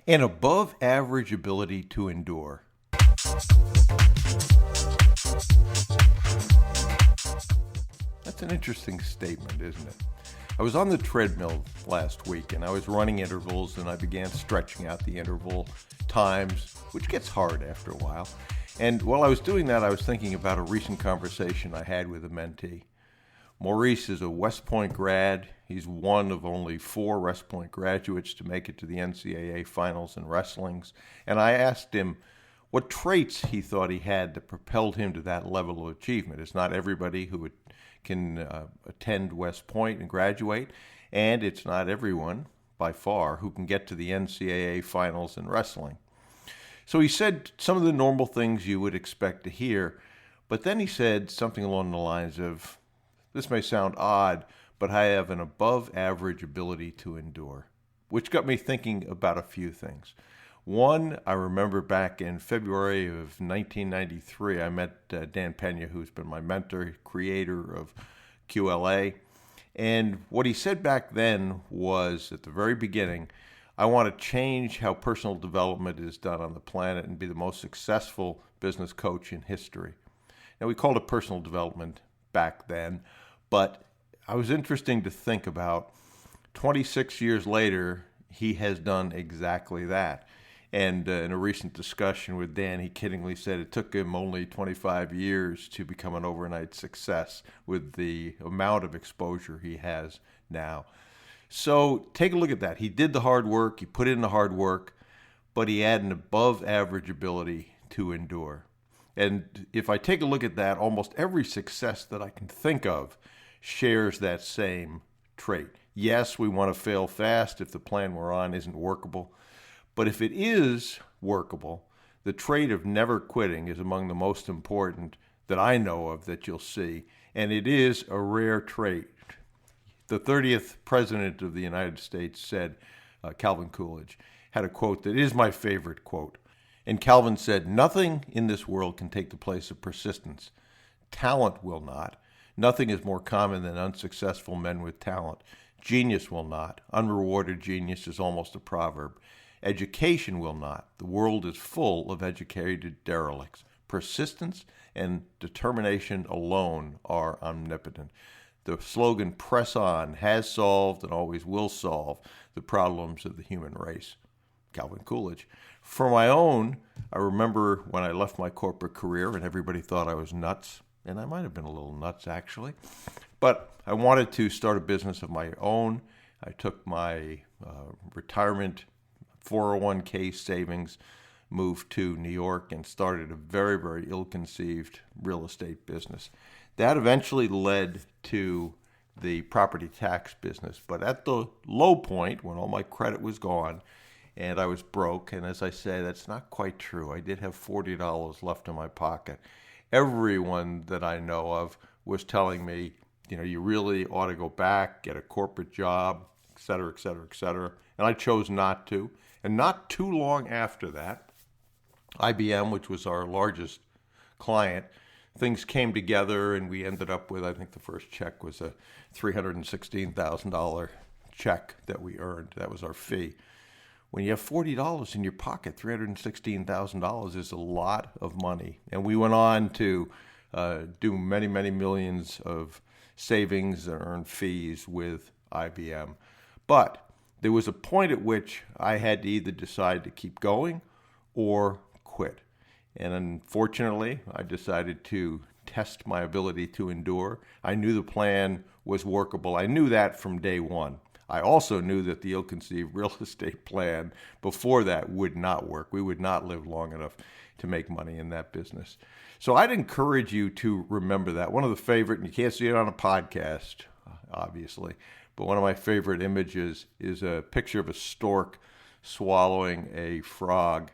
An above average ability to endure. That's an interesting statement, isn't it? I was on the treadmill last week and I was running intervals and I began stretching out the interval times, which gets hard after a while. And while I was doing that, I was thinking about a recent conversation I had with a mentee. Maurice is a West Point grad. He's one of only 4 West Point graduates to make it to the NCAA finals in wrestlings. And I asked him what traits he thought he had that propelled him to that level of achievement. It's not everybody who can attend West Point and graduate, and it's not everyone, by far, who can get to the NCAA finals in wrestling. So he said some of the normal things you would expect to hear, but then he said something along the lines of, this may sound odd, but I have an above average ability to endure, which got me thinking about a few things. One, I remember back in February of 1993, I met Dan Pena, who's been my mentor, creator of QLA. And what he said back then was, at the very beginning, I want to change how personal development is done on the planet and be the most successful business coach in history. Now, we called it personal development back then, but I was interesting to think about 26 years later, he has done exactly that. And in a recent discussion with Dan, he kiddingly said it took him only 25 years to become an overnight success with the amount of exposure he has now. So take a look at that. He did the hard work, he put in the hard work, but he had an above average ability to endure. And if I take a look at that, almost every success that I can think of shares that same trait. Yes, we want to fail fast if the plan we're on isn't workable. But if it is workable, the trait of never quitting is among the most important that I know of that you'll see. And it is a rare trait. The 30th president of the United States said, Calvin Coolidge, had a quote that is my favorite quote. And Calvin said, nothing in this world can take the place of persistence. Talent will not. Nothing is more common than unsuccessful men with talent. Genius will not. Unrewarded genius is almost a proverb. Education will not. The world is full of educated derelicts. Persistence and determination alone are omnipotent. The slogan, press on, has solved and always will solve the problems of the human race. Calvin Coolidge. For my own, I remember when I left my corporate career and everybody thought I was nuts, and I might have been a little nuts actually, but I wanted to start a business of my own. I took my retirement 401k savings, moved to New York, and started a very, very ill-conceived real estate business. That eventually led to the property tax business. But at the low point, when all my credit was gone and I was broke, and as I say, that's not quite true. I did have $40 left in my pocket. Everyone that I know of was telling me, you really ought to go back, get a corporate job, et cetera, et cetera, et cetera. And I chose not to. And not too long after that, IBM, which was our largest client, things came together and we ended up with, I think the first check was a $316,000 check that we earned. That was our fee. When you have $40 in your pocket, $316,000 is a lot of money. And we went on to do many, many millions of savings and earn fees with IBM. But there was a point at which I had to either decide to keep going or quit. And unfortunately, I decided to test my ability to endure. I knew the plan was workable. I knew that from day one. I also knew that the ill-conceived real estate plan before that would not work. We would not live long enough to make money in that business. So I'd encourage you to remember that. One of the favorite, and you can't see it on a podcast, obviously, but one of my favorite images is a picture of a stork swallowing a frog.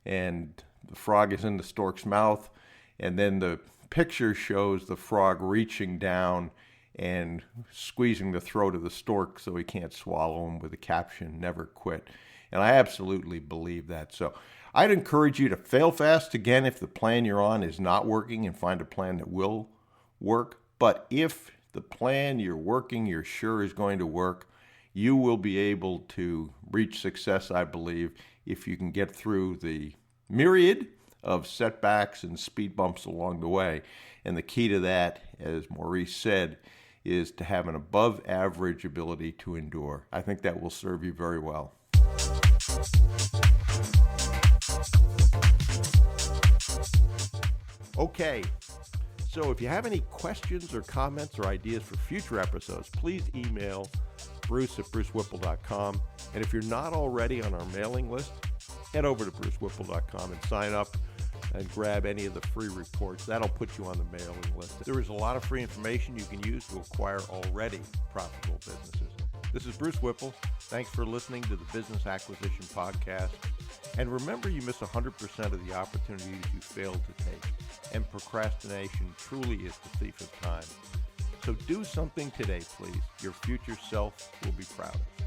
And the frog is in the stork's mouth. And then the picture shows the frog reaching down and squeezing the throat of the stork so he can't swallow him, with the caption, never quit. And I absolutely believe that. So I'd encourage you to fail fast again if the plan you're on is not working, and find a plan that will work. But if the plan you're working, you're sure is going to work, You will be able to reach success, I believe, if you can get through the myriad of setbacks and speed bumps along the way. And the key to that, as Maurice said, is to have an above average ability to endure. I think that will serve you very well. Okay, so if you have any questions or comments or ideas for future episodes, please email bruce@brucewhipple.com. And if you're not already on our mailing list, head over to brucewhipple.com and sign up and grab any of the free reports. That'll put you on the mailing list. There is a lot of free information you can use to acquire already profitable businesses. This is Bruce Whipple. Thanks for listening to the Business Acquisition Podcast. And remember, you miss 100% of the opportunities you failed to take. And procrastination truly is the thief of time. So do something today, please. Your future self will be proud of you.